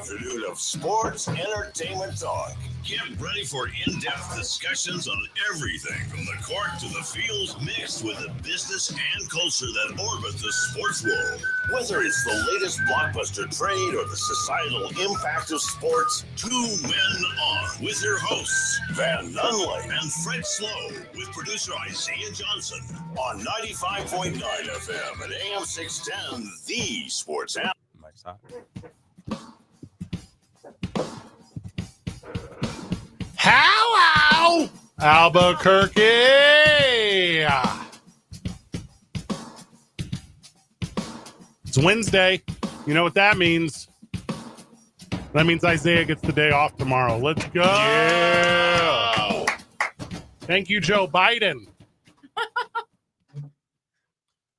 afternoon of sports entertainment talk. Get ready for in-depth discussions on everything from the court to the field, mixed with the business and culture that orbit the sports world. Whether it's the latest blockbuster trade or the societal impact of sports, Two Men On with your hosts, Van Nunley and Fred Slow, with producer Isaiah Johnson on 95.9 FM and AM 610, the Sports App. Mike's hot. How Albuquerque! It's Wednesday. You know what that means? That means Isaiah gets the day off tomorrow. Let's go! Yeah. Thank you, Joe Biden.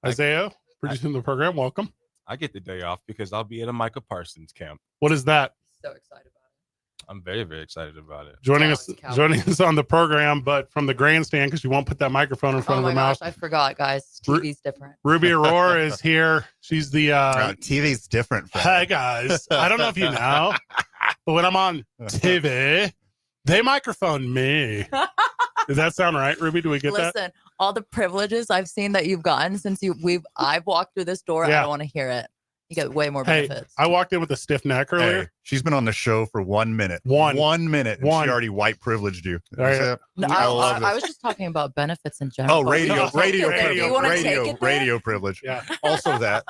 Isaiah, producing the program. Welcome. I get the day off because I'll be at a Micah Parsons camp. What is that? So excited about it. I'm very, very excited about it. Joining us on the program, but from the grandstand because you won't put that microphone in front of her mouth. I forgot, guys. TV's different. Ruby Aurora is here. She's the TV's different. Hey guys, I don't know if you know, but when I'm on TV, they microphone me. Does that sound right, Ruby? Do we get that? Listen, all the privileges I've seen that you've gotten since I've walked through this door. Yeah. I don't want to hear it. You get way more benefits. I walked in with a stiff neck earlier. Hey, she's been on the show for 1 minute. One minute. And One. She already white privileged you. Right. No, I love this. I was just talking about benefits in general. Oh, radio radio privilege. Yeah. Also that.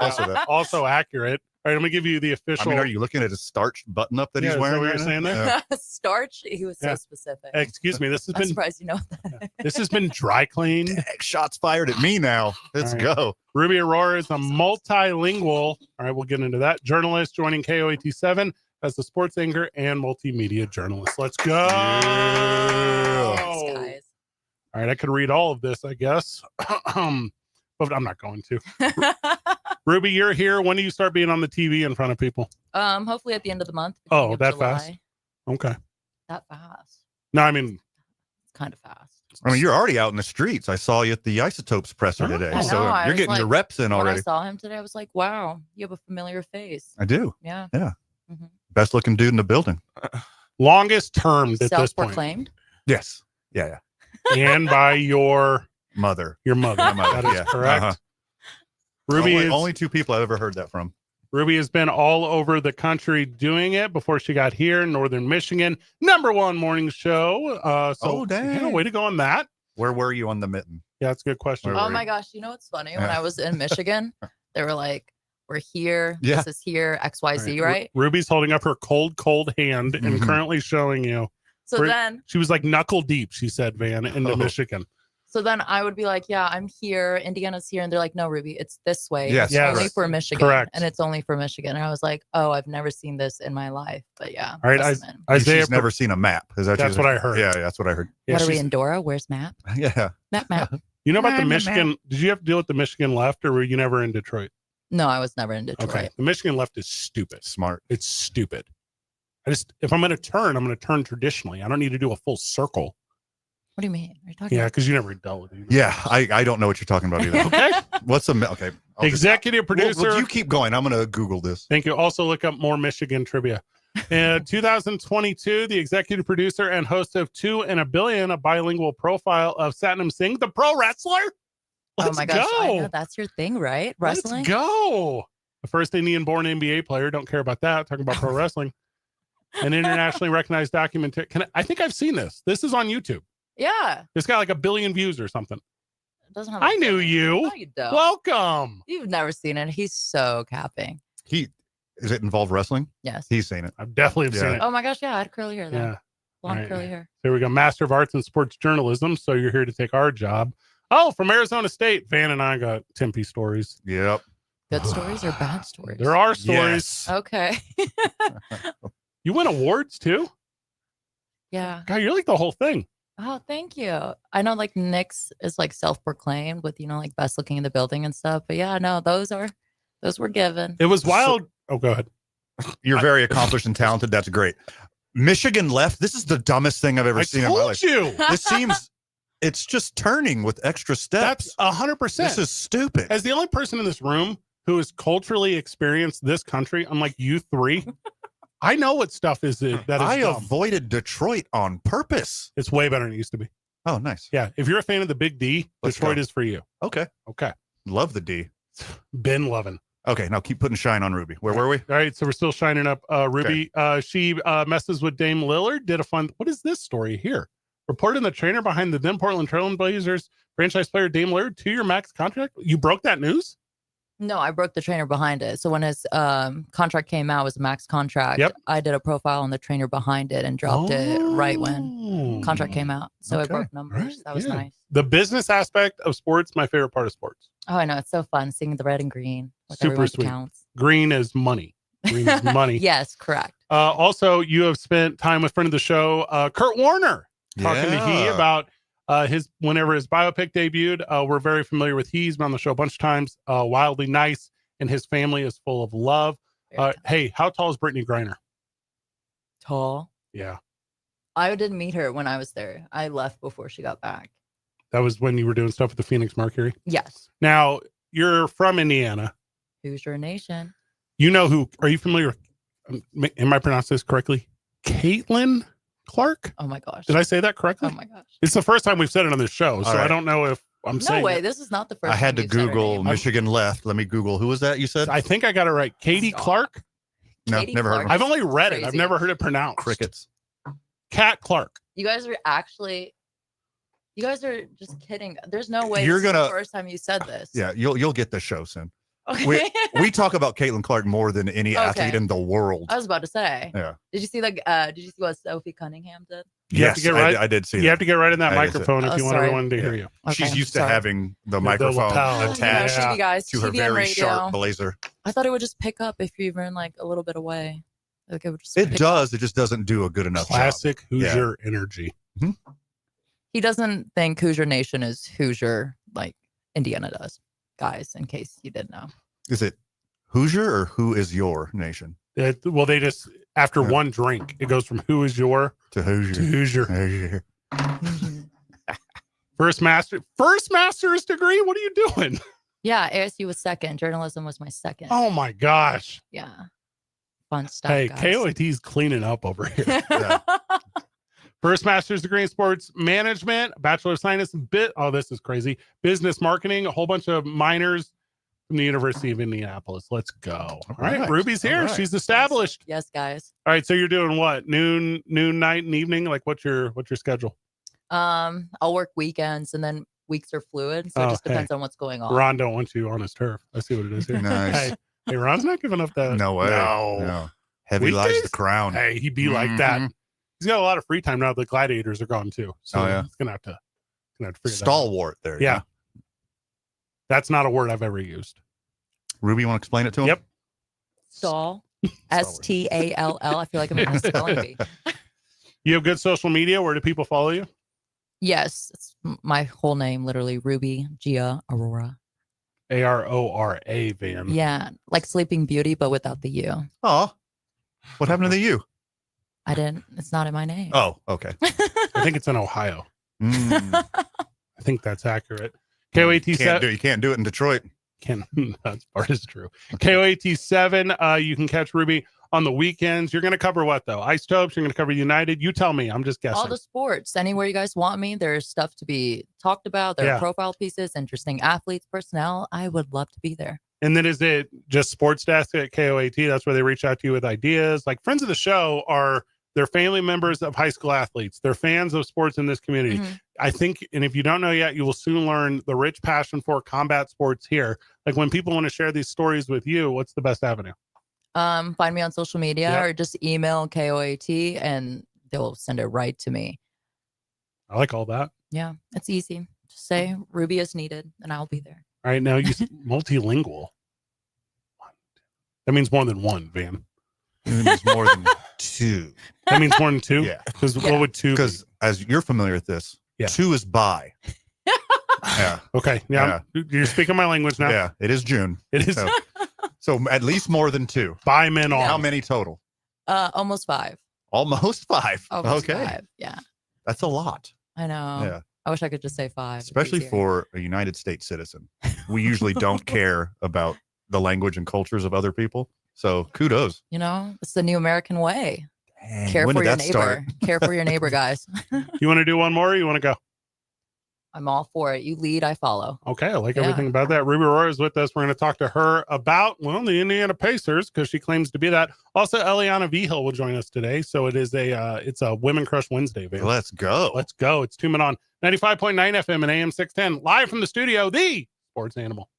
Also accurate. All right, let me give you the official. I mean, are you looking at a starched button up that he's is that wearing? what you're right saying now? there? Yeah. Starch. He was so Yeah. specific. Excuse me. This has I'm been surprised you know that. this has been dry cleaned. Heck, shots fired at me now. Let's All right. go. Ruby Aurora is a multilingual. All right, we'll get into that. Journalist joining KOAT7 as the sports anchor and multimedia journalist. Let's go. Yeah. Thanks, guys. All right, I could read all of this, I guess, but I'm not going to. Ruby, you're here. When do you start being on the TV in front of people? Hopefully at the end of the month. Oh, beginning of that July. fast? Okay. That fast. No, I mean, It's kind of fast. I mean, you're already out in the streets. I saw you at the Isotopes presser Oh. today. I So know, I you're was getting your like- reps in When already. I saw him today, I was like, wow, you have a familiar face. I do. Yeah. Best looking dude in the building. longest termed at this point. Self-proclaimed. Yes. Yeah. And by your Mother. mother. That is Yeah. correct. Uh-huh. Ruby Only two people I've ever heard that from. Ruby has been all over the country doing it before she got here in Northern Michigan. #1 morning show. Oh, dang. Yeah, way to go on that. Where were you on the mitten? Yeah, that's a good question. Where Oh were my you? gosh, you know what's funny? When Yeah. I was in Michigan, they were like, we're here, Yeah. this is here, XYZ, All right? Ruby's holding up her cold hand and Mhm. currently showing you. So Ru- then She was like knuckle deep, she said, Van, into Oh. Michigan. I would be like, yeah, I'm here, Indiana's here, and they're like, no, Ruby, it's this way. Yes, It's Yes. only correct. for Michigan. Correct. And it's only for Michigan. And I was like, oh, I've never seen this in my life. But yeah. All right, listen. Isaiah, She's never seen a map. Is that that's what I heard. Yeah, that's what I heard. Yeah, What are we she's- in Dora? Where's map? Yeah. Map. You know about the Map. Michigan? Did you have to deal with the Michigan left, or were you never in Detroit? No, I was never in Detroit. Okay, the Michigan left is stupid. Smart. It's stupid. If I'm going to turn traditionally. I don't need to do a full circle. What do you mean? Are you talking Yeah, about? because you never dealt with it. Yeah, I don't know what you're talking about either. Okay. What's a okay? I'll just- Executive Well, producer. you keep going. I'm going to Google this. Thank you. Also, look up more Michigan trivia. In 2022, the executive producer and host of 2 and a Billion, a bilingual profile of Satnam Singh, the pro wrestler. Let's Oh my gosh, I go. know that's your thing, right? Wrestling. Let's go. The first Indian-born NBA player. Don't care about that. Talking about pro wrestling. An internationally recognized documentary. I think I've seen this. This is on YouTube. Yeah. It's got like 1 billion views or something. It doesn't have. I knew you. No, you don't. Welcome. You've never seen it. He's so capping. Is it involved wrestling? Yes. He's seen it. I've definitely seen Yeah. it. Oh my gosh, yeah, I had curly hair then. Yeah. Long Right. curly hair. There we go. Master of Arts in Sports Journalism. So you're here to take our job. Oh, from Arizona State. Van and I got Tempe stories. Yep. Good stories or bad stories? There are stories. Yes. Okay. You win awards too? Yeah. God, you're like the whole thing. Oh, thank you. I know like Nick's is like self-proclaimed with, like best looking in the building and stuff. But yeah, no, those were given. It was wild. Oh, go ahead. You're very accomplished and talented. That's great. Michigan left. This is the dumbest thing I've ever I seen in my told life. you. This seems it's just turning with extra steps. That's 100%. This is stupid. As the only person in this room who has culturally experienced this country, unlike you three, I know what stuff is that is I dumb. avoided Detroit on purpose. It's way better than it used to be. Oh, nice. Yeah. If you're a fan of the Big D, Let's Detroit go. is for you. Okay. Okay. Love the D. Ben Lovin. Okay, now keep putting shine on Ruby. Where were we? All right. So we're still shining up Ruby. She messes with Dame Lillard. Did a fun. What is this story here? Reported the trainer behind the then Portland Trail Blazers franchise player Dame Lillard 2-year max contract. You broke that news? No, I broke the trainer behind it. So when his contract came out, it was a max contract. Yep. I did a profile on the trainer behind it and dropped it right when contract came out. So it Okay. broke numbers. Right, That was yeah. nice. The business aspect of sports, my favorite part of sports. Oh, I know. It's so fun seeing the red and green with Super everyone's sweet. accounts. Green is money. Green is money. Yes, correct. Also, you have spent time with friend of the show, Kurt Warner, talking to he Yeah. about whenever his biopic debuted. We're very familiar with he's been on the show a bunch of times. Wildly nice, and his family is full of love. Very Hey, how tall is Brittany Griner? tall. Yeah, I didn't meet her when I was there. I left before she got back. that was when you were doing stuff at the Phoenix Mercury. Yes. Now you're from Indiana. Hoosier Nation. You know who? Are you familiar? Am I pronouncing this correctly? Caitlin Clark. Oh my gosh. Did I say that correctly? Oh my gosh. It's the first time we've said it on this show, so All I right. don't know if I'm No saying way. it. This is not the first I had to time you've said her Google name. Michigan left. Let me Google. Who was that you said? I think I got it right. Katie Stop. Clark. No, Katie never heard of Clark. I've only read it. I've Crazy. never heard it pronounced. Crickets. Kat Clark. You guys are actually, you guys are just kidding. There's no way You're this is gonna- the first time you said this. Yeah, you'll get the show soon. Okay. We talk about Caitlin Clark more than any athlete Okay. in the world. I was about to say. Yeah. Did you see what Sophie Cunningham did? You have to get right. I did see You that. have to get right in that I did see- microphone if Oh, you want sorry. everyone to hear Yeah. you. She's Okay, used to sorry. having the The microphone lapel. You know, attached Yeah. TV guys, to her TV and very radio. sharp blazer. I thought it would just pick up if you were in like a little bit away. Like it would just It pick does. It just doesn't do a good enough job. Classic Hoosier energy. He doesn't think Hoosier Nation is Hoosier like Indiana does, guys, in case you didn't know. Is it Hoosier or Who Is Your Nation? Well, they just after Yeah. one drink, it goes from who is your To to Hoosier. Hoosier. Hoosier. First master's degree. What are you doing? Yeah, ASU was second. Journalism was my second. Oh my gosh. Yeah. Fun stuff. Hey, guys. KOAT's cleaning up over here. Yeah. First master's degree in sports management, bachelor of science in this is crazy. Business marketing, a whole bunch of minors from the University of Indianapolis. Let's go. All right, right. Ruby's here. All right. She's established. Yes, guys. All right, so you're doing what? Noon, night, and evening? Like what's your schedule? I'll work weekends and then weeks are fluid. So Oh, it just hey. depends on what's going on. Ron don't want you on his turf. I see what it is here. Nice. Hey, Ron's not giving up that. No way. No. No. Heavy lies Weekdays? the crown. Hey, he'd be like that. Mhm. He's got a lot of free time now. The gladiators are gone too. So Oh, yeah. he's gonna have to figure that out. Stalwart there. Yeah. That's not a word I've ever used. Ruby, you want to explain it to him? Yep. Stall. STALL. I feel like I'm in a spelling bee. You have good social media. Where do people follow you? Yes. It's my whole name, literally Ruby Gia Aurora. ARORA, Van. Yeah. Like Sleeping Beauty, but without the U. Oh, what happened to the U? I didn't, it's not in my name. Oh, okay. I think it's in Ohio. Mm. I think that's accurate. You KOAT7. can't do it in Detroit. That part is true. KOAT7. You can catch Ruby on the weekends. You're going to cover what though? Isotopes. You're going to cover United. You tell me. I'm just guessing. All the sports, anywhere you guys want me. There's stuff to be talked about. There Yeah. are profile pieces, interesting athletes, personnel. I would love to be there. And then is it just sports desk at KOAT? That's where they reach out to you with ideas. Like friends of the show they're family members of high school athletes. They're fans of sports in this community. Mhm. I think, and if you don't know yet, you will soon learn the rich passion for combat sports here. Like when people want to share these stories with you, what's the best avenue? Find me on social media Yep. or just email KOAT and they'll send it right to me. I like all that. Yeah, it's easy. Just say Ruby is needed and I'll be there. All right, now you multilingual. That means more than one, Van. It means more than two. That means more than two. Yeah. Because Yeah. what would two? Be? Because as you're familiar with this, Yeah. two is bi. Yeah. Okay, yeah, you're speaking my language now. Yeah. It is June. It is So, so at least more than two. by men all. How many total? Almost 5. Almost 5. Almost okay. 5. Yeah, That's a lot. I know. Yeah. I wish I could just say 5. It'd be Especially easier. for a United States citizen. We usually don't care about the language and cultures of other people. So kudos. You know, it's the new American way. Dang, Care when for did your that neighbor. start? Care for your neighbor, guys. You want to do one more or you want to go? I'm all for it. You lead, I follow. Okay, I like Yeah. everything about that. Ruby Roy is with us. We're going to talk to her about, well, the Indiana Pacers, because she claims to be that. Also, Eliana Vigil will join us today. So it's a Women Crush Wednesday, baby. Let's go. Let's go. It's 2 Men On 95.9 FM and AM 610, live from the studio, the Sports Animal.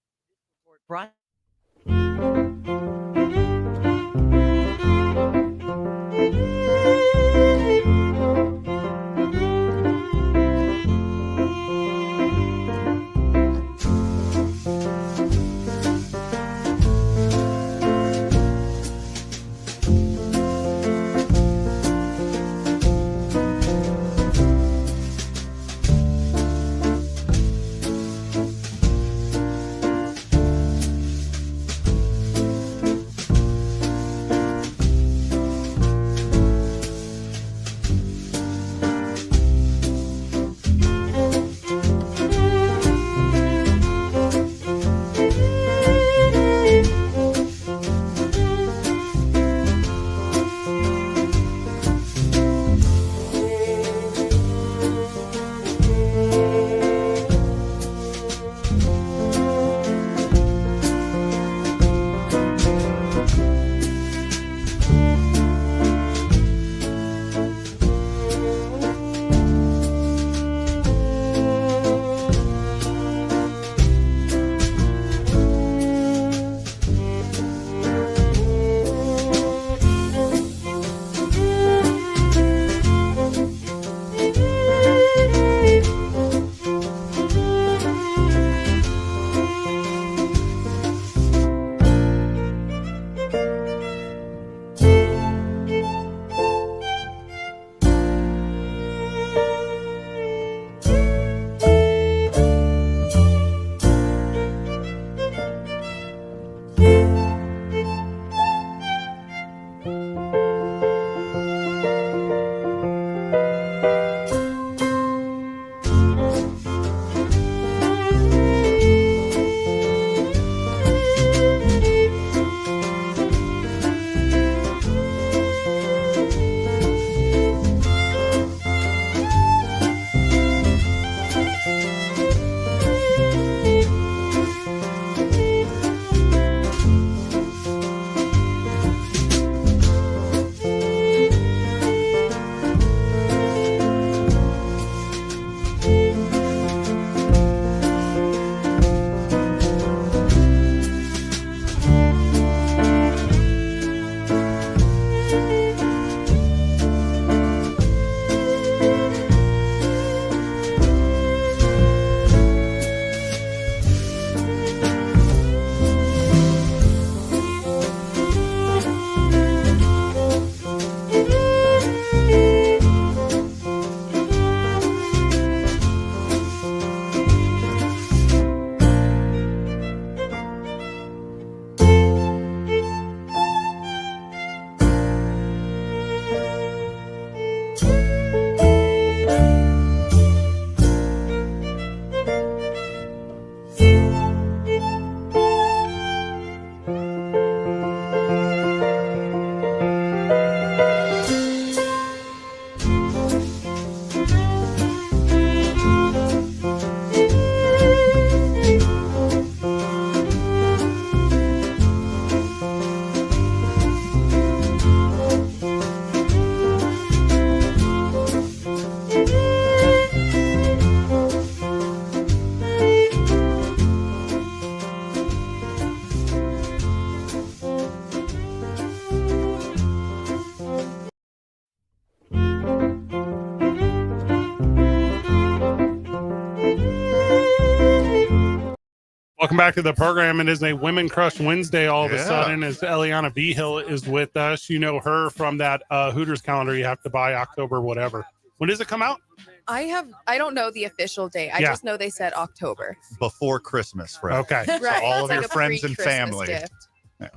Welcome back to the program. It is a Women Crush Wednesday all of a sudden as Eliana Vigil is with us. You know her from that Hooters calendar you have to buy October whatever. When does it come out? I don't know the official date. I just know they said October. Before Christmas, right? Okay. Right. So all It's of like your a friends and pre-Christmas family. gift.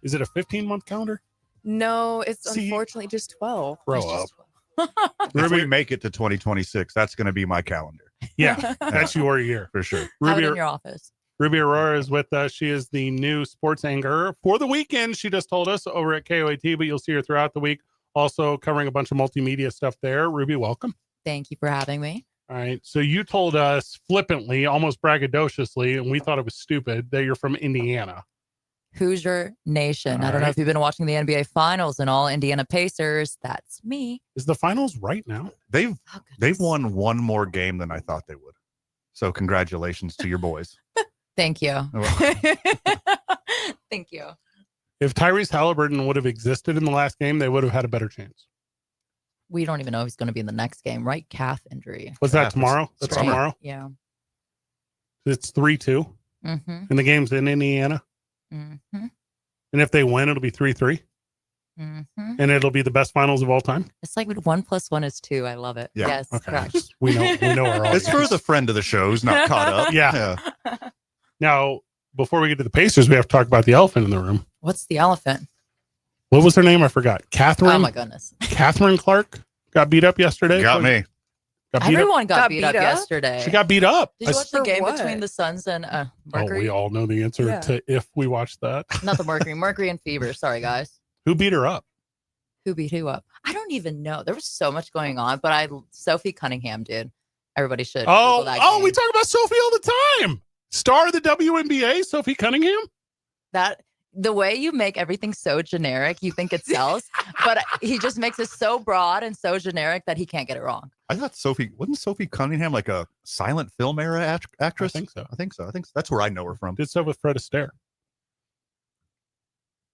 Is it a 15-month calendar? No, it's See? unfortunately just 12. Grow up. If we make it to 2026, that's going to be my calendar Yeah, that's your year. for sure. Have it Ruby, in your office. Ruby Aurora is with us. She is the new sports anchor for the weekend. She just told us over at KOAT, but you'll see her throughout the week. Also covering a bunch of multimedia stuff there. Ruby, welcome. Thank you for having me. All right. So you told us flippantly, almost braggadociously, and we thought it was stupid, that you're from Indiana. Hoosier Nation. All I don't know right. if you've been watching the NBA Finals and all Indiana Pacers. That's me. Is the finals right now? They've Oh, goodness. they've won one more game than I thought they would. So congratulations to your boys. Thank you. Well- Thank you. If Tyrese Halliburton would have existed in the last game, they would have had a better chance. We don't even know if he's going to be in the next game, right? Calf injury. Was Yeah, that tomorrow? That's summer. tomorrow. Yeah. It's 3-2, Mm-hmm. and the game's in Indiana. Mm-hmm. And if they win, it'll be 3-3, Mm-hmm. and it'll be the best finals of all time. It's like 1 + 1 is 2. I love it. Yeah, Yes. Okay, Correct. we know our audience. It's for the friend of the show who's not caught up. Yeah. Now, before we get to the Pacers, we have to talk about the elephant in the room. What's the elephant? What was her name? I forgot. Catherine. Oh my goodness. Catherine Clark got beat up yesterday. Got me. Got beat up. Everyone got beat up beat up? yesterday. She got beat up. Did you watch the For game what? between the Suns and Oh, Mercury? we all know the answer Yeah. to if we watch that. Not the Mercury. Mercury and Fever. Sorry, guys. Who beat her up? Who beat who up? I don't even know. There was so much going on, but Sophie Cunningham, dude. Everybody should. Oh, Google that oh, game. we talk about Sophie all the time. Star of the WNBA, Sophie Cunningham. That the way you make everything so generic, you think it sells, but he just makes it so broad and so generic that he can't get it wrong. I thought wasn't Sophie Cunningham like a silent film era actress? I think so. I think so. That's where I know her from. Did so with Fred Astaire.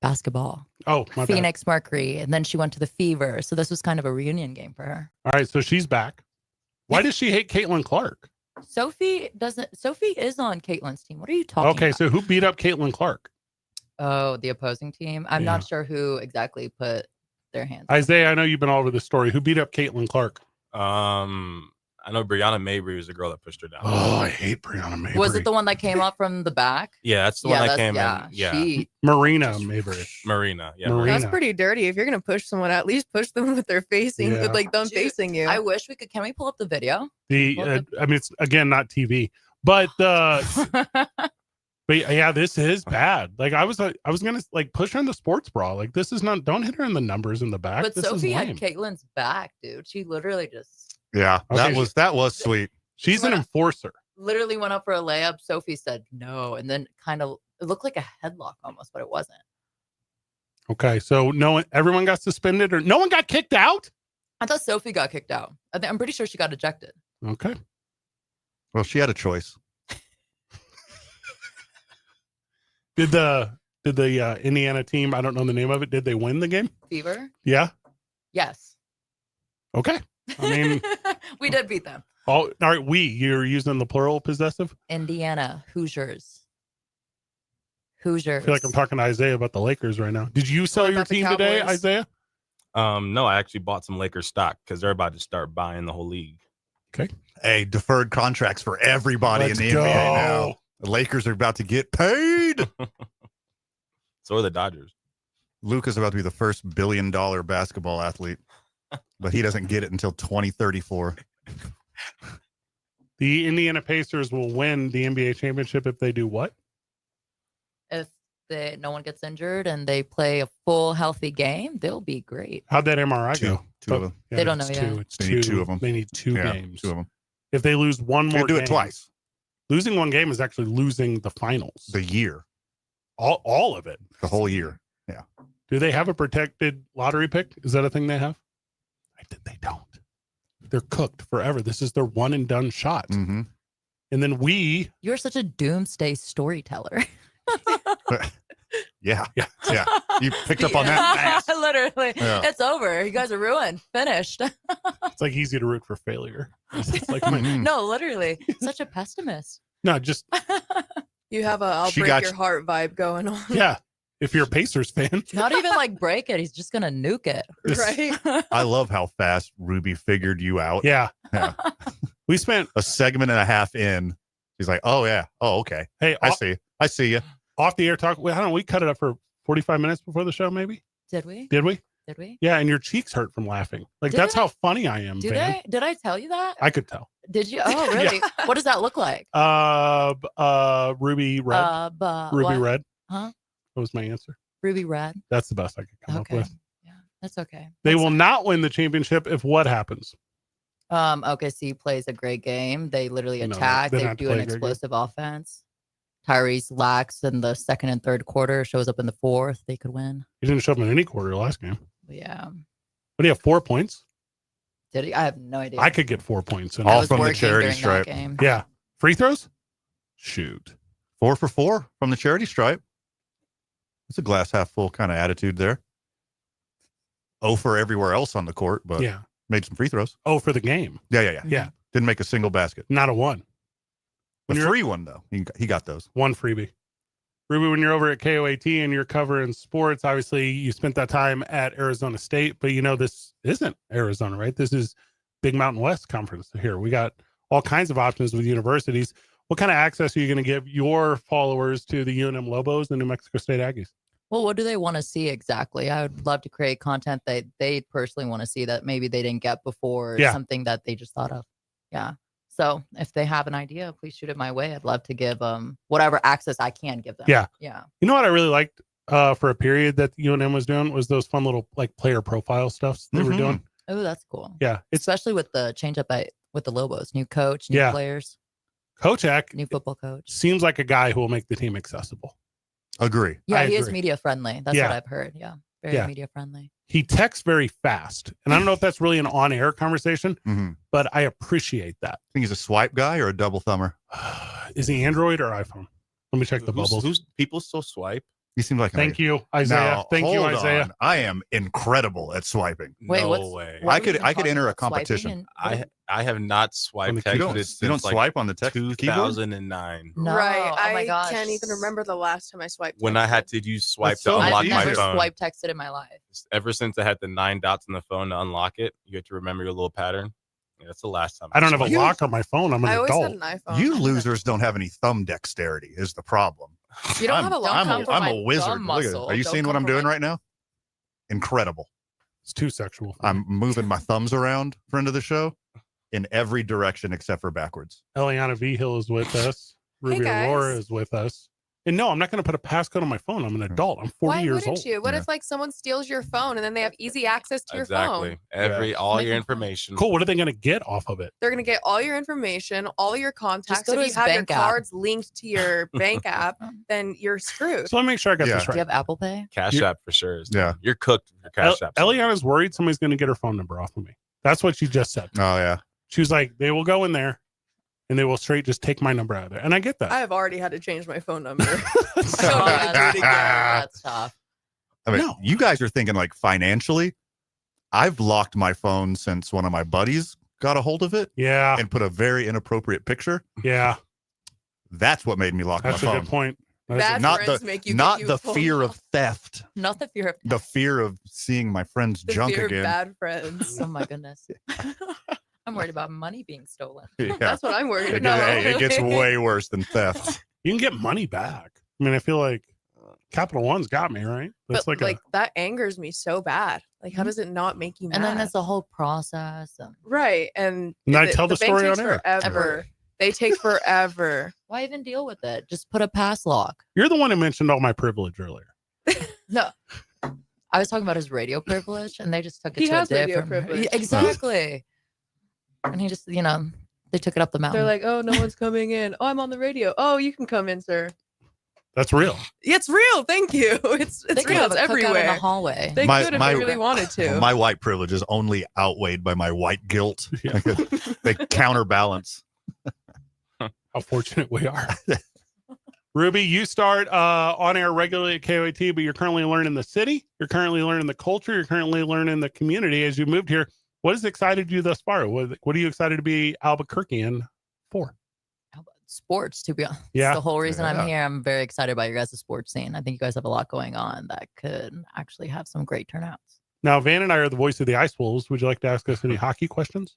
Basketball. Oh, my bad. Phoenix Mercury, and then she went to the Fever. So this was kind of a reunion game for her. All right, so she's back. Why does she hate Caitlin Clark? Sophie is on Caitlin's team. What are you talking Okay, about? so who beat up Caitlin Clark? Oh, the opposing team. I'm Yeah. not sure who exactly put their hands. Isaiah, I know you've been all over this story. Who beat up Caitlin Clark? I know Brianna Mabry was the girl that pushed her down. Oh, I hate Brianna Mabry. Was it the one that came up from the back? Yeah, that's the one that that's- came yeah, in. Yeah, She, Marina Mabry? Marina. Yeah, Marina. That's pretty dirty. If you're gonna push someone, at least push them with their facing, Yeah. with like them Dude, facing you. I wish we could. Can we pull up the video? The Well, I mean, it's again not TV, but but yeah, this is bad. Like I was gonna like push her in the sports bra. Like this is not. Don't hit her in the numbers in the back. But this Sophie is had lame. Caitlin's back, dude. She literally just Yeah, Okay. that was sweet. She's an enforcer. literally went up for a layup. Sophie said no, and then kind of it looked like a headlock almost, but it wasn't. Okay, so everyone got suspended or no one got kicked out. I thought Sophie got kicked out. I'm pretty sure she got ejected. Okay, Well, she had a choice. did the Indiana team? I don't know the name of it. Did they win the game? Fever? Yeah. Yes. Okay. I mean, we did beat them. all right. You're using the plural possessive. Indiana Hoosiers. I Hoosiers. feel like I'm talking to Isaiah about the Lakers right now. Did you sell What your about the team today, Cowboys? Isaiah? No, I actually bought some Lakers stock because they're about to start buying the whole league. Hey, deferred contracts for everybody Let's in the go. NBA now. The Lakers are about to get paid. So are the Dodgers. Luke is about to be the first billion-dollar basketball athlete, but he doesn't get it until 2034. The Indiana Pacers will win the NBA championship if they do what? If no one gets injured and they play a full healthy game, they'll be great. How'd that MRI go? Two of them. Yeah, They don't it's know two. yet. It's They two. need two of 'em. They need two Yeah, games. two of them. If they lose one They more, do it game- twice. Losing one game is actually losing the finals. The year, All of it. the whole year. Do they have a protected lottery pick? Is that a thing they have? They don't. They're cooked forever. This is their one and done shot. Mm-hmm. And then we, You're such a doomsday storyteller. Yeah, yeah, yeah. You picked up on that fast. Literally. Yeah. It's over. You guys are ruined. Finished. it's like easy to root for failure. It's like my, Mhm. No, literally. Such a pessimist. no, just You have a "I'll She break got your you. heart" vibe going on, yeah. If you're a Pacers fan, Not even like break it. He's just gonna nuke it. this- right? I love how fast Ruby figured you out. yeah. Yeah. We spent A segment and a half in, she's like, "Oh yeah, oh okay, hey I see you." off the air talk. I don't know. We cut it up for 45 minutes before the show. Maybe Did we? did we? Did we? Yeah, and your cheeks hurt from laughing. Like Did that's I? how funny I am, Did fam. I? Did I tell you that? I could tell. Did you? Oh, really? What does that look like? Ruby red. Ruby what? red. Huh? That was my answer. Ruby red. That's the best I could come up Okay. with. Yeah, that's okay. They That's will not win the championship if what happens? OKC plays a great game. They literally No, attack. they They don't have to do play an a great game. explosive offense. Tyrese lacks in the second and third quarter. Shows up in the fourth. They could win. He didn't show up in any quarter last game. But yeah. But he have 4 points. Did he? I have no idea. I could get 4 points. In I All was from the working charity during that stripe. game. Yeah. Free throws? Shoot. 4 for 4 from the charity stripe. It's a glass half full kind of attitude there. 0 for everywhere else on the court, but Yeah. made some free throws. Oh, for the game. Yeah. Yeah. Didn't make a single basket. Not a one. The When you're- free one, though. He got those. One freebie. Ruby, when you're over at KOAT and you're covering sports, obviously you spent that time at Arizona State, but this isn't Arizona, right? This is Big Mountain West Conference here. We got all kinds of options with universities. What kind of access are you going to give your followers to the UNM Lobos and New Mexico State Aggies? Well, what do they want to see exactly? I would love to create content that they personally want to see that maybe they didn't get before, Yeah. something that they just thought of. Yeah. So if they have an idea, please shoot it my way. I'd love to give whatever access I can give them. Yeah. Yeah. You know what I really liked for a period that UNM was doing was those fun little like player profile stuffs they were Mhm. doing. Oh, that's cool. Yeah. It's Especially with the change up with the Lobos, new coach, new Yeah. players, Kochak new football coach. seems like a guy who will make the team accessible. Agree. Yeah, I he is agree. media friendly. That's Yeah. what I've heard. Yeah. Very Yeah. media friendly. He texts very fast. And I don't know if that's really an on-air conversation, Mm-hmm. but I appreciate that. Think he's a swipe guy or a double thumber? Is he Android or iPhone? Let me check the bubbles. Who's people still swipe? He seems like Thank you, Isaiah. Now, Thank you, hold Isaiah. on. I am incredible at swiping. Wait, no what's- way. what I are we could- even I could talking enter a about? Swiping competition. and- I have not swiped You texted You don't since like swipe on the text keyboard? 2009 No, Right. oh my I gosh. can't even remember the last time I swiped. when I had texted. to use swipe That's to so unlock I've my never phone. swipe texted in my life. Ever since I had the 9 dots on the phone to unlock it, you get to remember your little pattern. Yeah, that's the last time. I don't have a swiped. lock on my phone. I'm an I always adult. had an iPhone. You losers don't have any thumb dexterity is the problem. You don't I'm, have a Don't long I'm, come a, for I'm my a wizard. thumb Look at it. muscle. Are you Don't seeing what come I'm for doing my- right now? Incredible. It's too sexual. I'm moving my thumbs around, friend of the show, in every direction except for backwards. Eliana V. Hill is with us. Ruby guys. Aurora is with us. And no, I'm not going to put a passcode on my phone. I'm an adult. I'm 40 Why years wouldn't old. you? What Yeah. if like someone steals your phone and then they have easy access to your Exactly. phone? All Make your them- information. Cool. What are they going to get off of it? They're gonna get all your information, all your contacts. go to If you his have your bank app. cards linked to your bank app, then you're screwed. So let me make sure I got Yeah. this Do you right. have Apple Pay? Cash You- App for sure. Yeah. You're cooked for Cash App. Eliana's worried somebody's going to get her phone number off of me. That's what she just said. Oh, yeah. She was like, they will go in there and they will straight just take my number out of there. And I get that. I have already had to change my phone number. Oh, So that's, that's tough. I mean, No. you guys are thinking like financially. I've locked my phone since one of my buddies got a hold of it Yeah. and put a very inappropriate picture. Yeah. That's what made me lock That's my a phone. good point. That's Bad Not friends the- make you Not give the you phone fear calls. of theft, Not the fear of the fear of seeing my friend's The junk fear again. of bad friends. Oh my goodness. I'm worried about money being stolen. Yeah. That's what I'm worried It, about. hey, it gets way worse than theft. You can get money back. I mean, I feel like Capital One's got me, right? That's But like, that angers me so bad. Like, how does it not make you mad? And then there's the whole process. right. And And I tell the bank story takes on air. Forever. They take forever. Why even deal with it? Just put a pass lock. you're the one who mentioned all my privilege earlier. No. I was talking about his radio privilege and they just took it He to has a radio different privilege. Exactly. And he just, they took it up the mountain. They're like, oh, no one's coming in. Oh, I'm on the radio. Oh, you can come in, sir. That's real. It's real. Thank you. It's they could real. have It's a cookout in the everywhere. hallway. They My- could if my- they really wanted to. My white privilege is only outweighed by my white guilt. Yeah. They counterbalance. How fortunate we are. Ruby, you start on air regularly at KOAT, but you're currently learning the city. You're currently learning the culture. You're currently learning the community as you moved here. What has excited you thus far? What are you excited to be Albuquerquean for? Sports, to be honest. Yeah. The whole reason Yeah. I'm here, I'm very excited about your guys' sports scene. I think you guys have a lot going on that could actually have some great turnouts. Now, Van and I are the voice of the Ice Wolves. Would you like to ask us any hockey questions?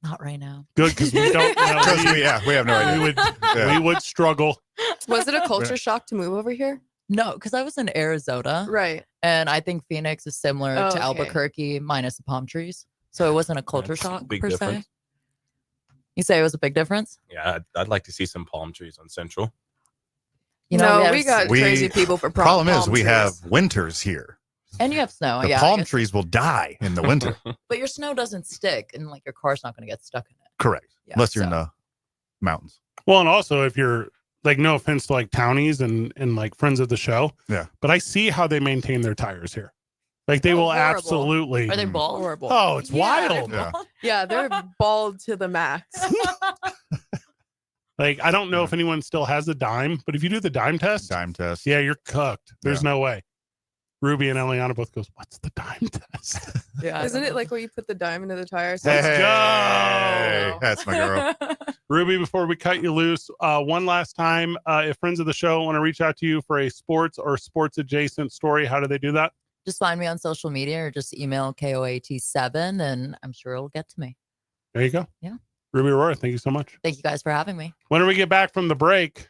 Not right now. Good, because we don't know. Trust me, yeah, we have no we idea. would, Yeah. we would struggle. Was it a culture shock to move over here? No, because I was in Arizona Right. and I think Phoenix is similar Oh, to okay. Albuquerque minus the palm trees. So it wasn't a culture That's a shock big per difference. se. You say it was a big difference? Yeah, I'd like to see some palm trees on Central. You know, no, we got We- crazy people for Problem is, palm we trees. have winters here. and you have snow. The yeah, I palm guess. trees will die in the winter. But your snow doesn't stick, and like your car's not going to get stuck in it. Correct. Yeah, Unless you're in so- the mountains. Well, and also if you're like, no offense to like townies and like friends of the show. Yeah. But I see how they maintain their tires here. Like they Oh, will horrible. absolutely. Are they Mm. bald? horrible. Oh, it's Yeah, they're wild. Yeah. bald. Yeah, they're bald to the max. Like I don't know if anyone still has a dime, but if you do the dime test, Dime test. yeah, you're cooked. There's no way. Ruby and Eliana both goes, "What's the dime test?" Yeah, I Isn't don't it know. like where you put the dime into the tires? Let's Hey, go. That's my girl. Ruby, before we cut you loose, one last time, if friends of the show want to reach out to you for a sports or sports adjacent story, how do they do that? Just find me on social media or just email KOAT7 and I'm sure it'll get to me. There you go. Yeah. Ruby Aurora, thank you so much. Thank you guys for having me. When we get back from the break,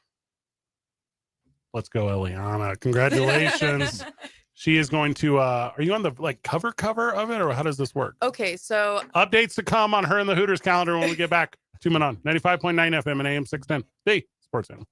let's go, Eliana. Congratulations. She is going to, are you on the like cover of it or how does this work? Okay, so Updates to come on her and the Hooters calendar when we get back. 2 Men On 95.9 FM and AM 610. The Sports Channel.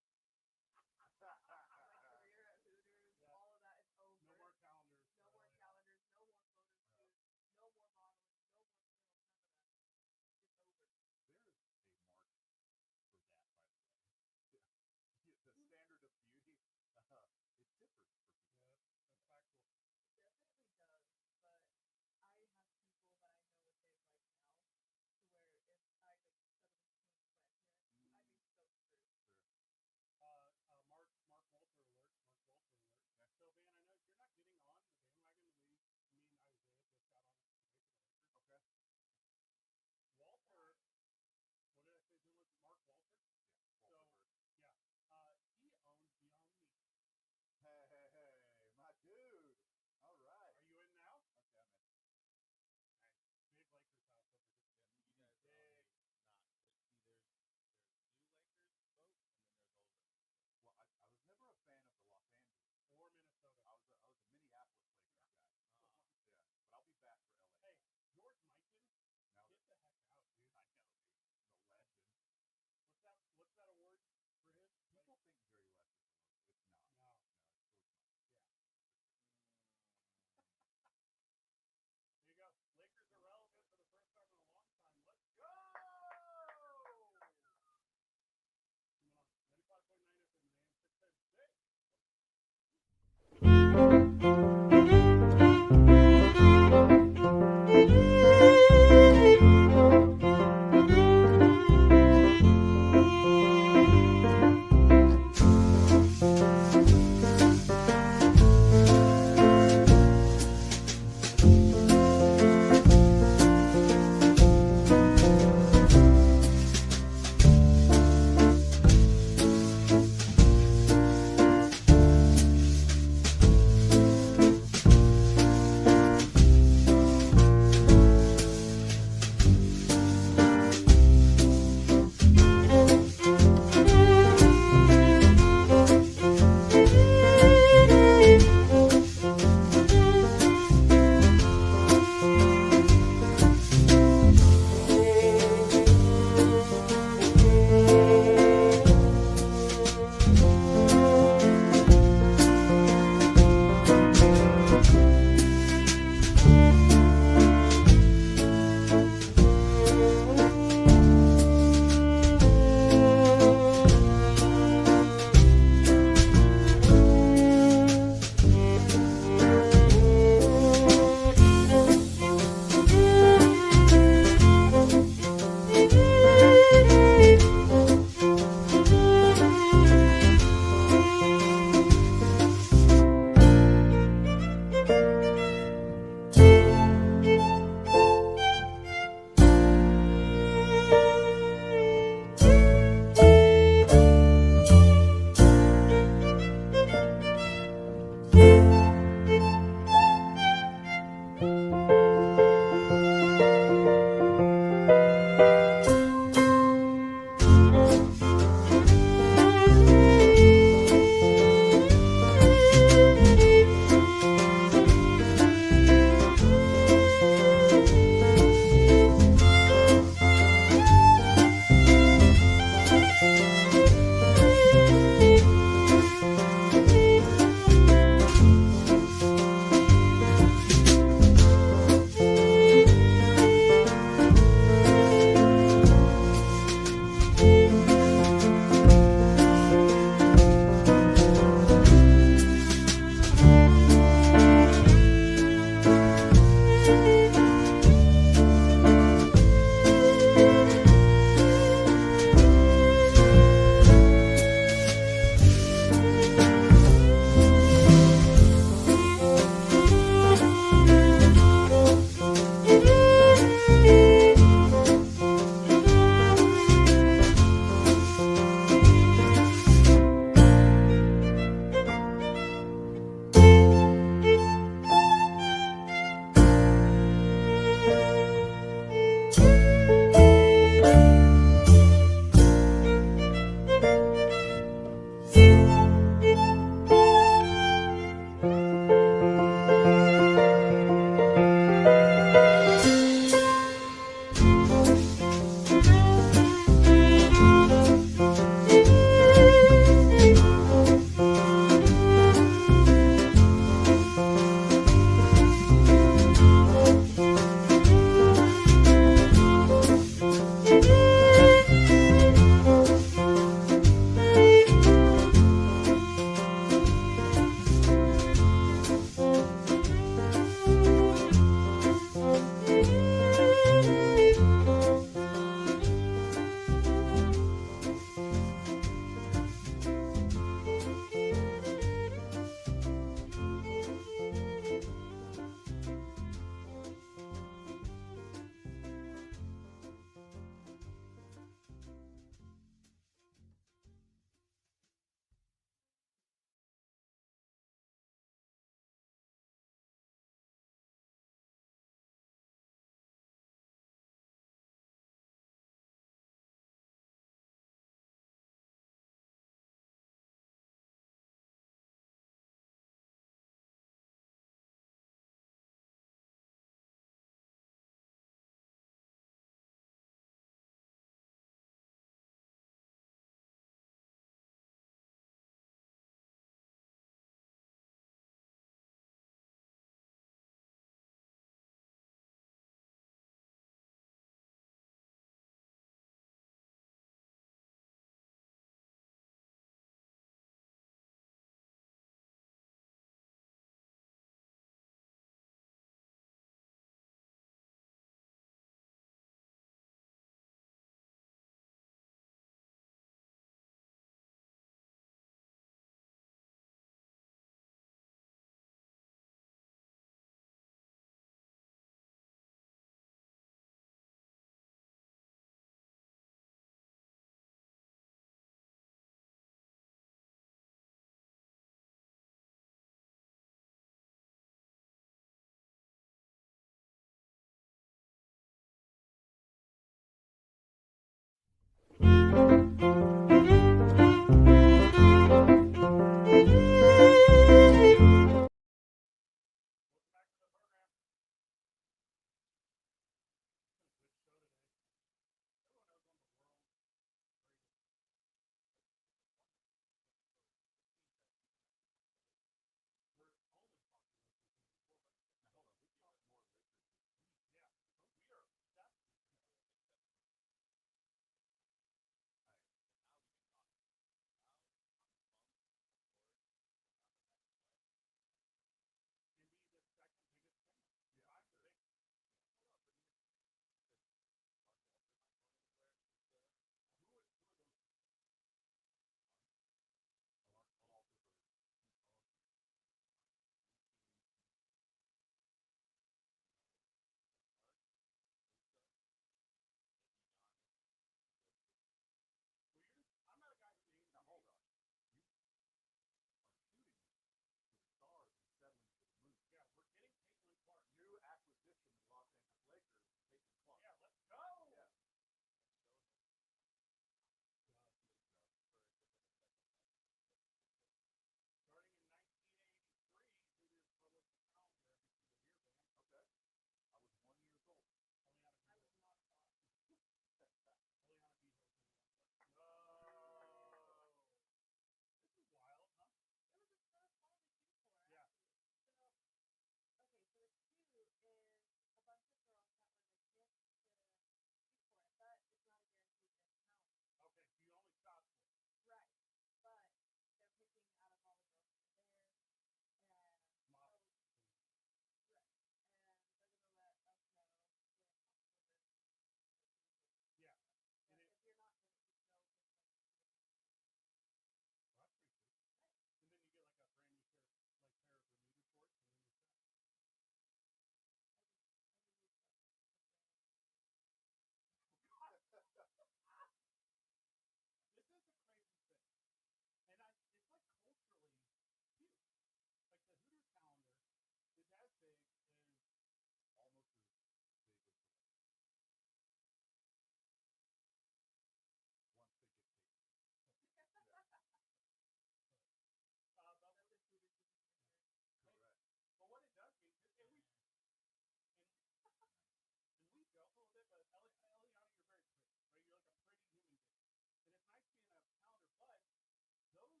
Eliana, you're very pretty, right? You're like a pretty human being. And it's nice being a calendar, but those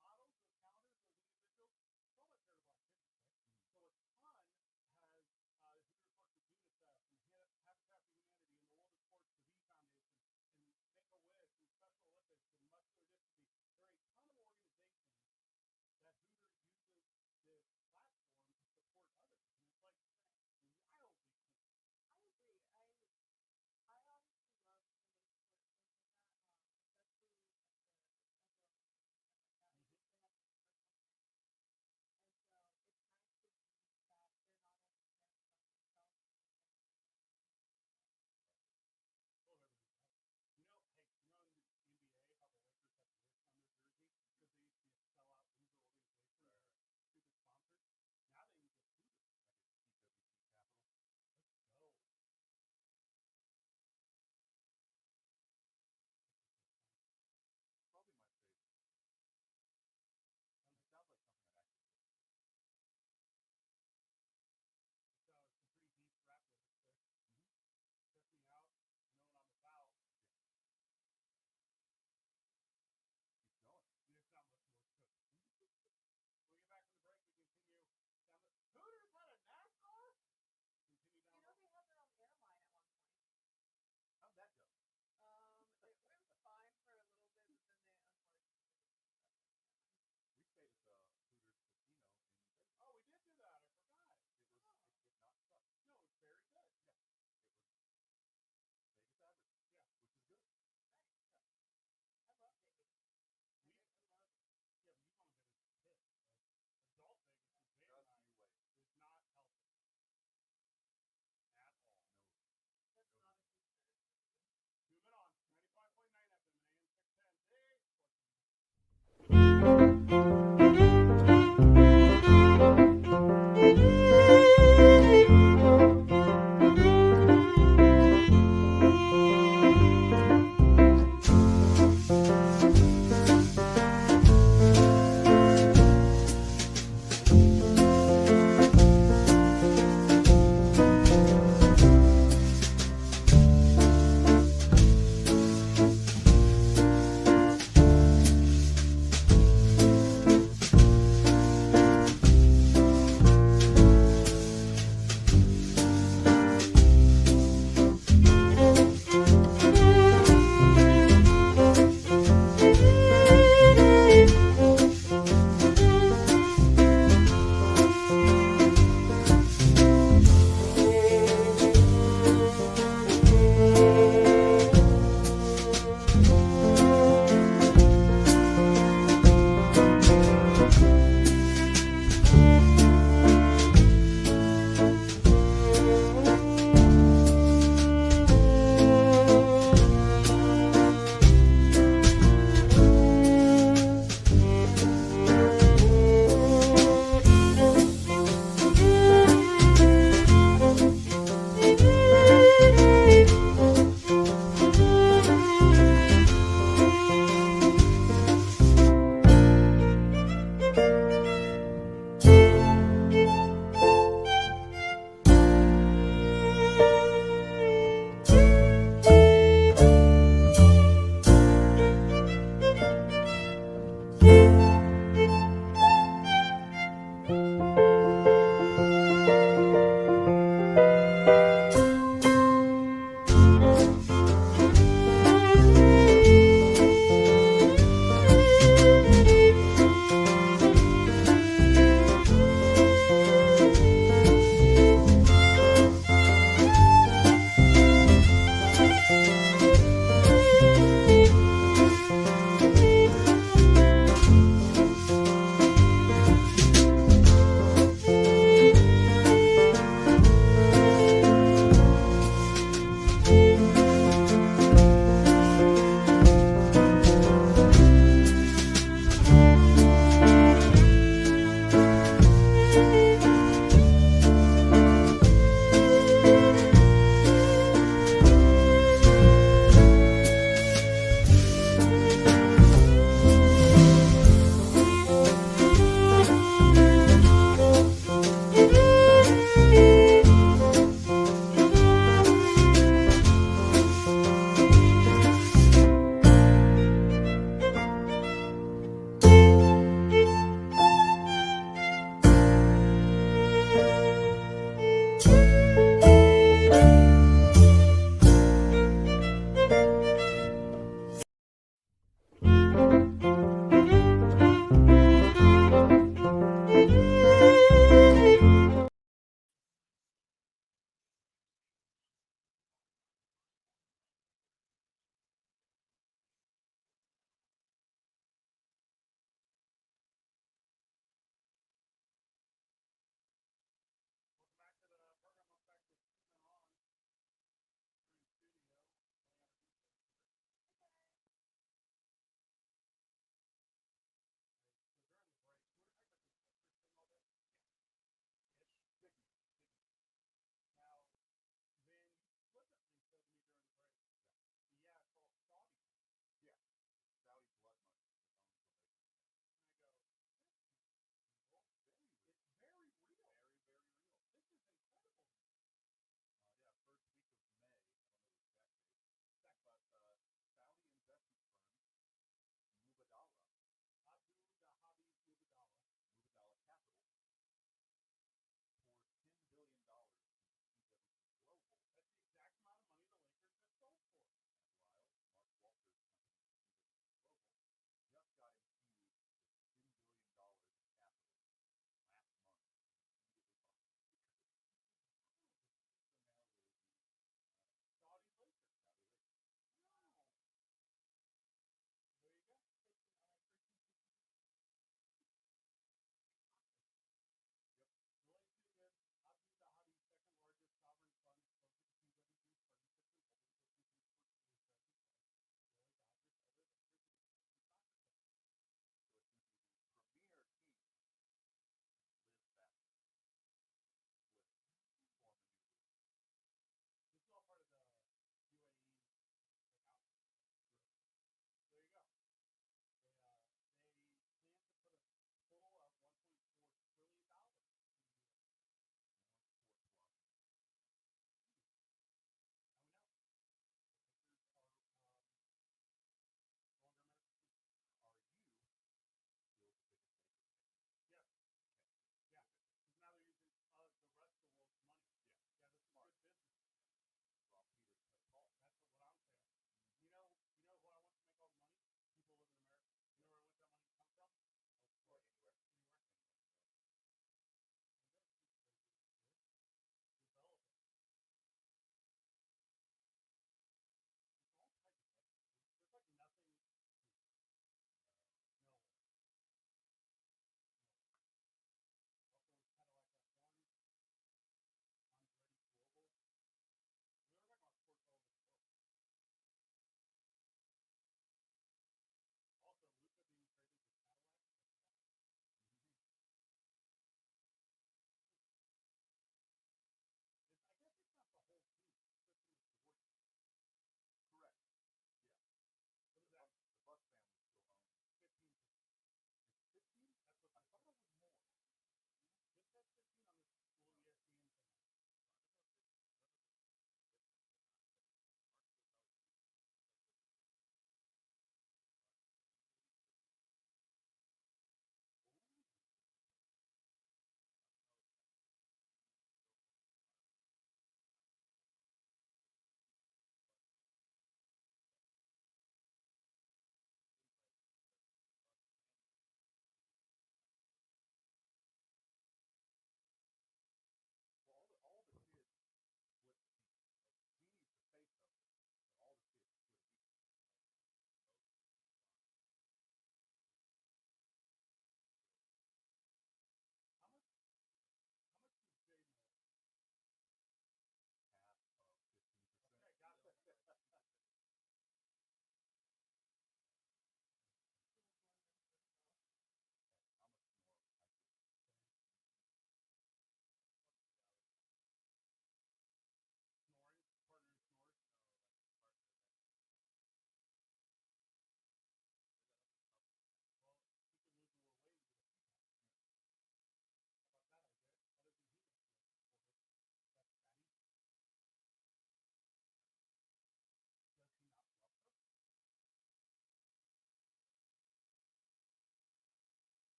models, those calendars, those individuals, it's all about charitable activities, right? So a ton has Hooters worked with UNICEF and Habitat for Humanity and the World of Sports, the V Foundation, and Make-A-Wish and Special Olympics and Muscular Dystrophy. There are a ton of organizations that Hooters uses this platform to support others. And it's like wildly cool. I agree.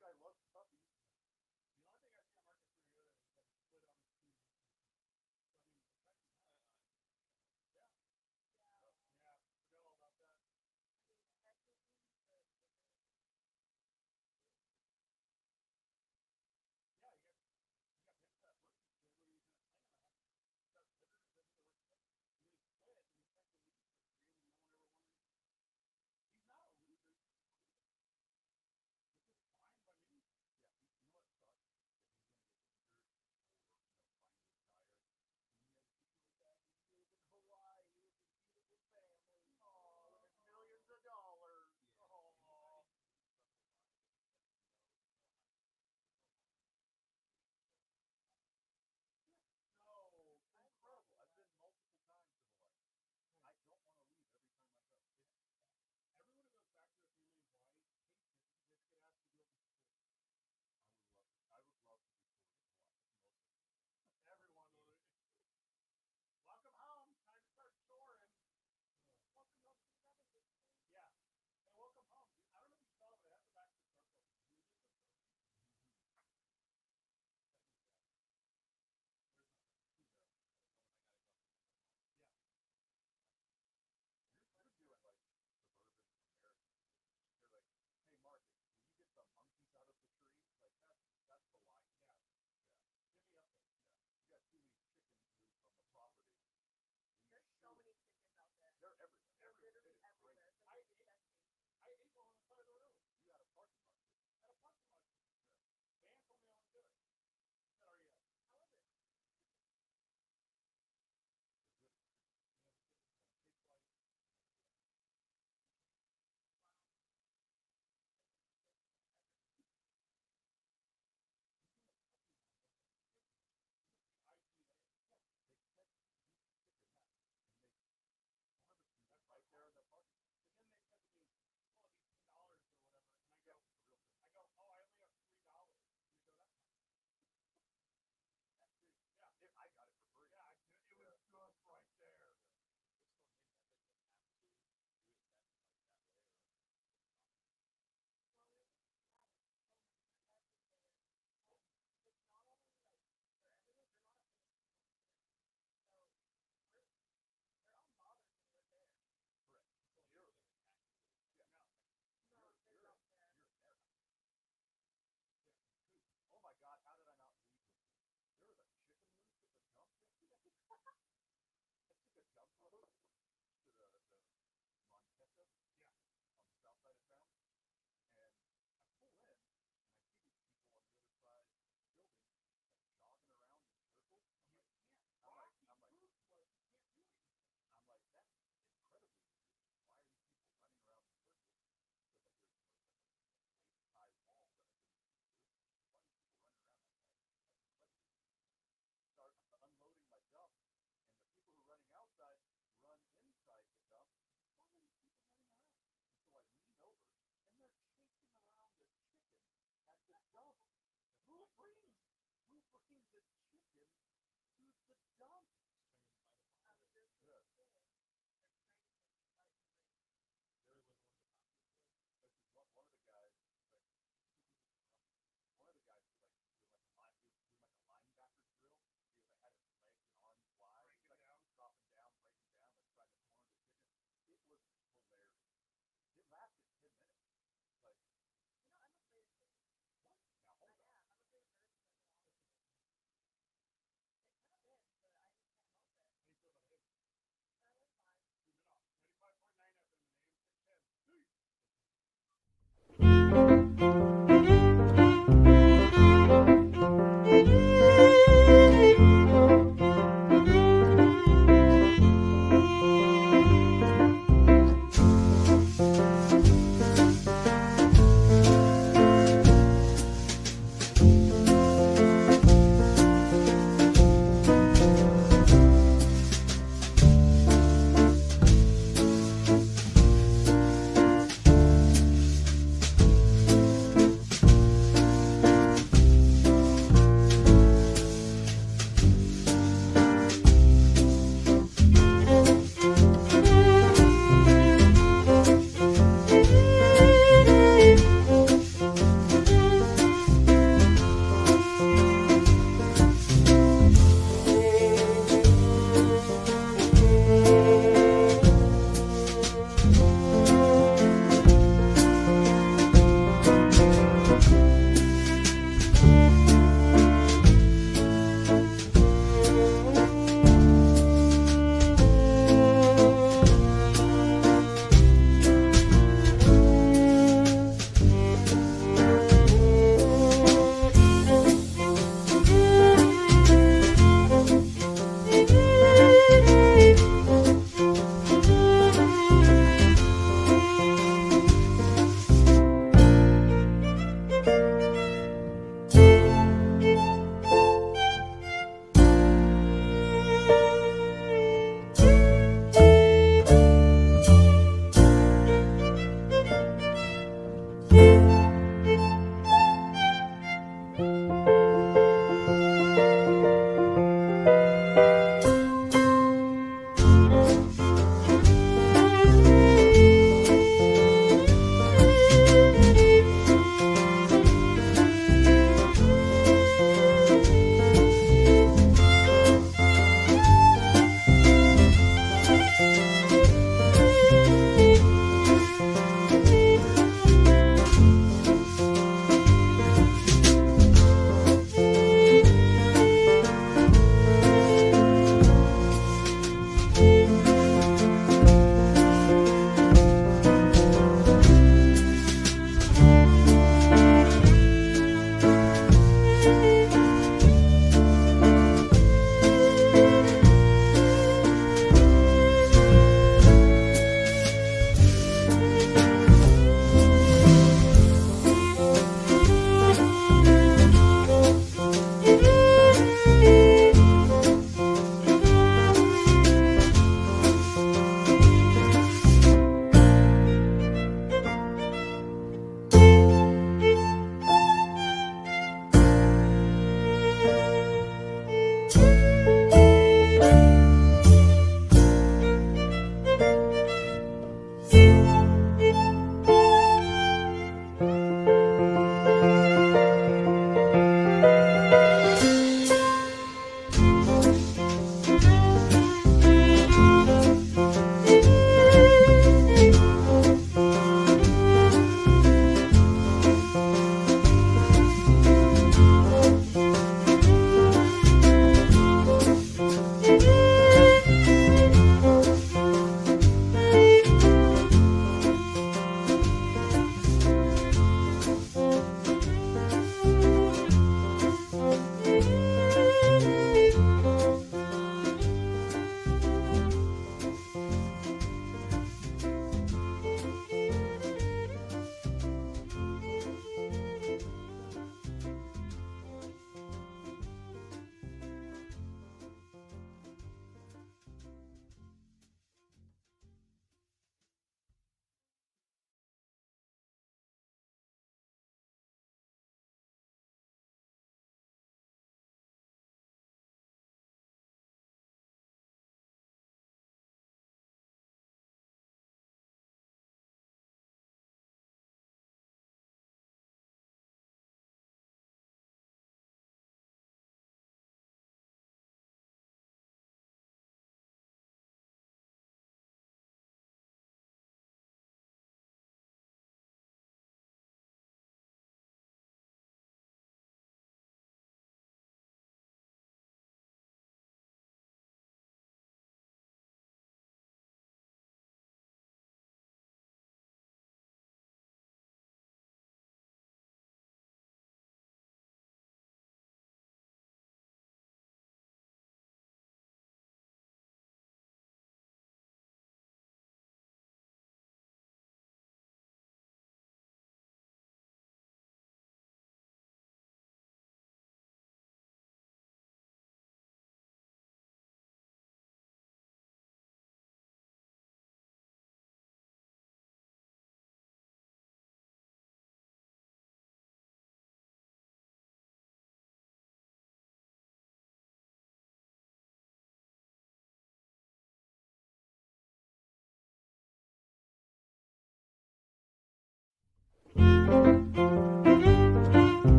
guy loves puppies.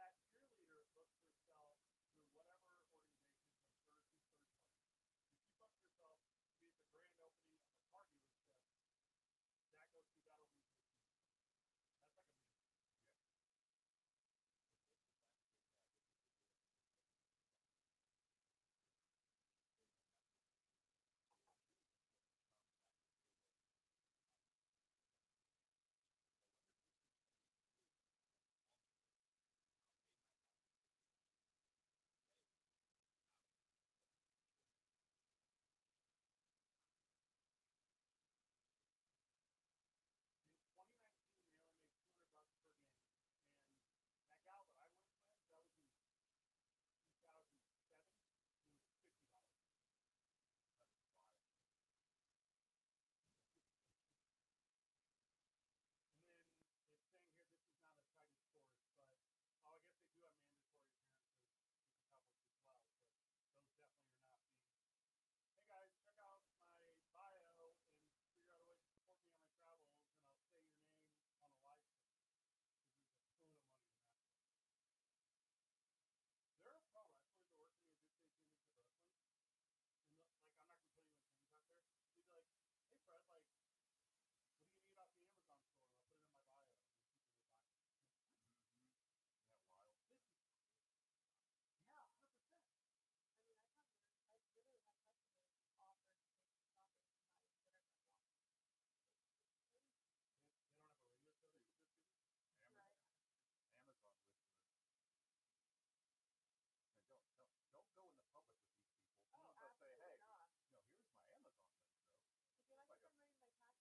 that cheerleader books herself through whatever organization, so courtesy third party. If you book yourself to be at the grand opening of a car dealership, that goes through that organization. That's like a million. In 2019, they only made $200 per game, and that gal that I went with, that was in 2007. It was $50. That's wild. And then it's saying here this is not a cited source, but I guess they do have mandatory appearances with the public as well. So those definitely are not being. Hey guys, check out my bio and figure out a way to support me on my travels, and I'll say your name on a live stream because there's a ton of money in that. There are pro wrestlers that work in the Good Faith Image of Wrestling, and like I'm not gonna put anyone names out there. They'd be like, "Hey Fred, like, what do you need off the Amazon store?" And I'll put it in my bio, and people will buy it. Yeah, wild. This is yeah, 100%. I mean, I literally had customers offer to take shopping and buy whatever I want. It's crazy. They don't have a radio show they could just give you? Right. Amazon wish list. And don't go in the public with these people. Oh, They'll say, absolutely hey, not. here's my Amazon link, though. If you're like, Like I'm reading my cash app.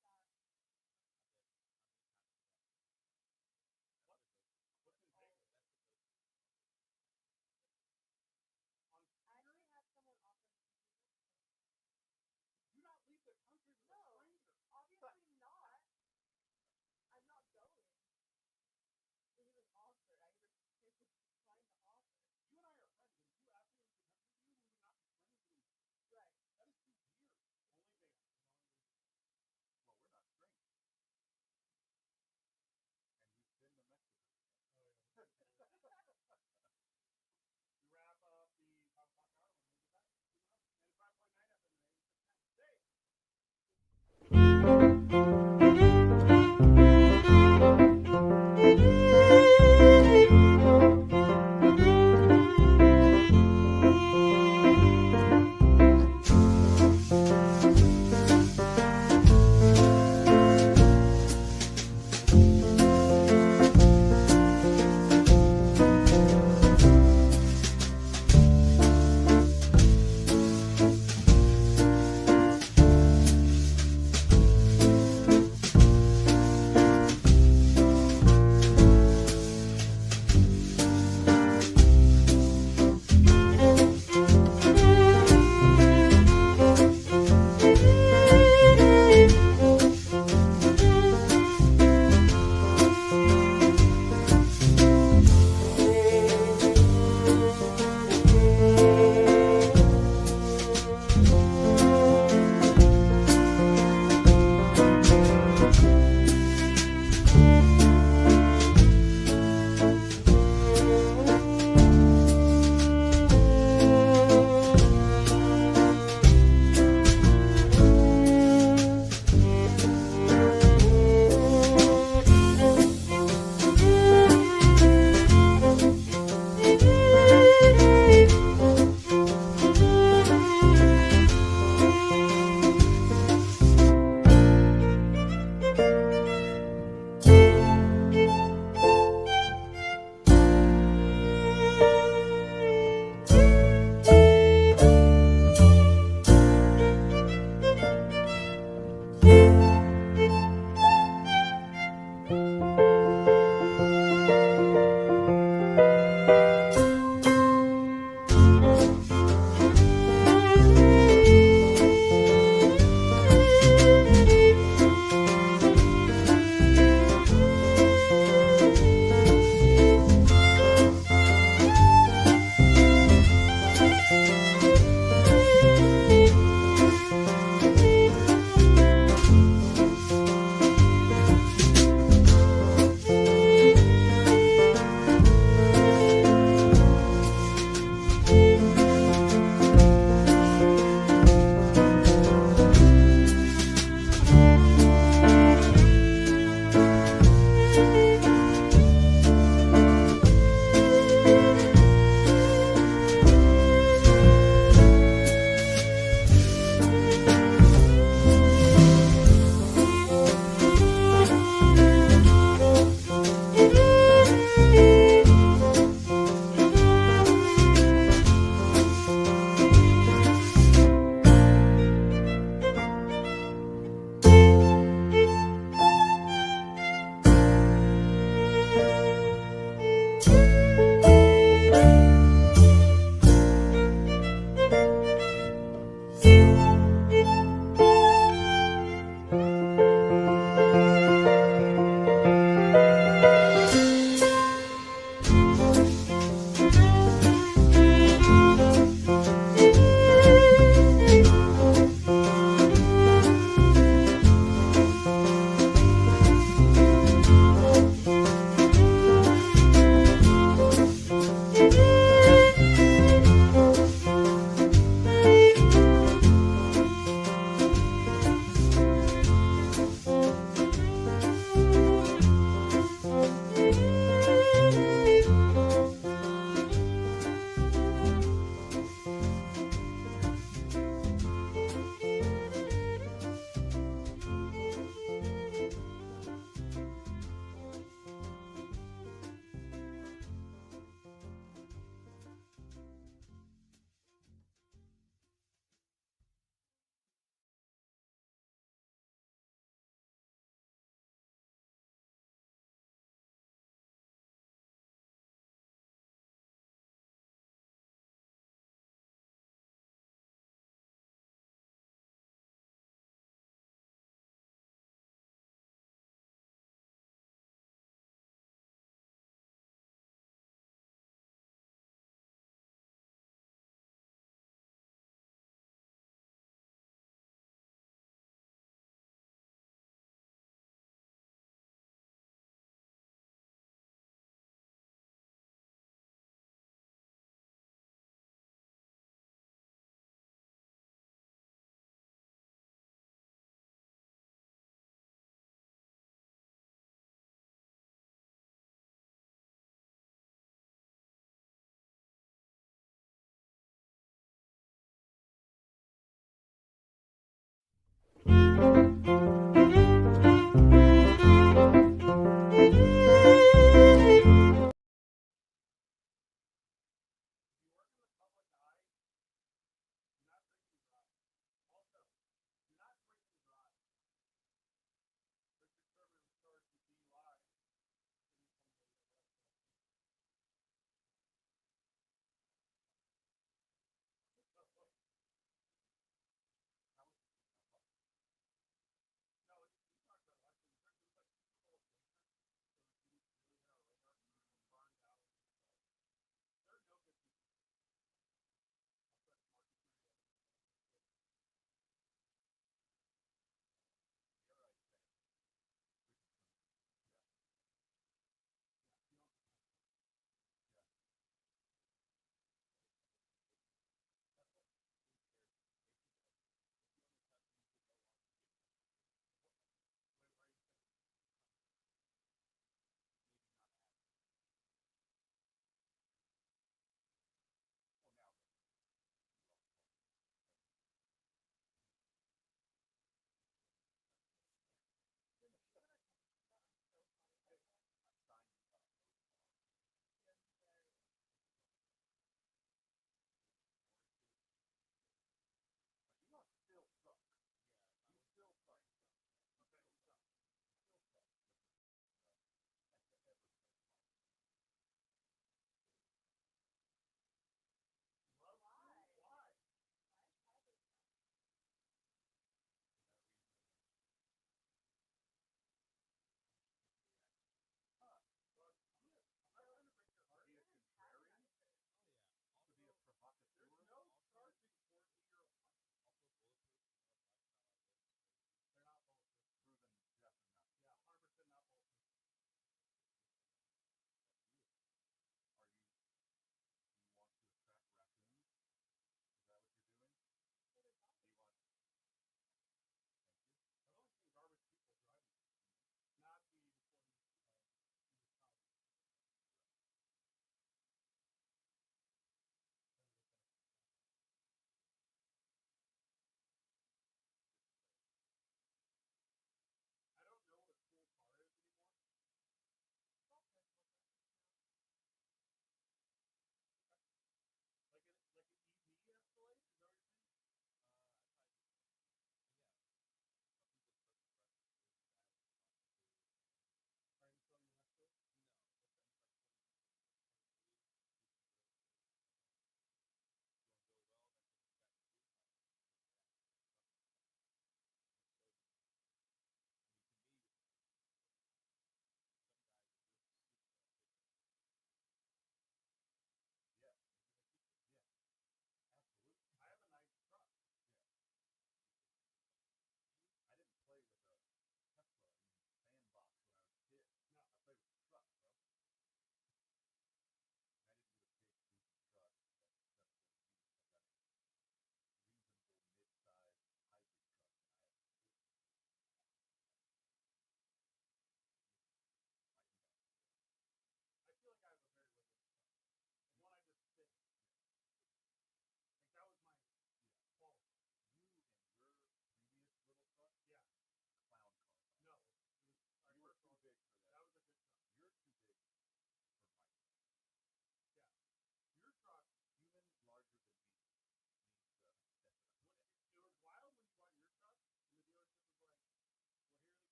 What's in Vegas? I actually had someone offer me to do this. Do not leave the country with a No. stranger. Obviously not. I'm not going. It was an offer. I declined the offer. You and I are friends, and if you asked me to leave the country with you, we would not be friends anymore. Right. That is too weird. Only Vegas. Well, we're not strangers. And you've been to Mexico. Oh, yeah. We wrap up the Pop Hour when we get back. 95.9 FM and 86.9. Stay.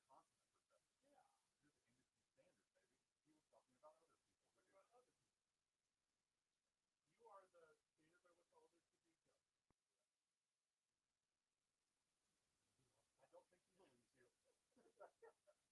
You are the standard by which all this should be judged. I don't think he believes you.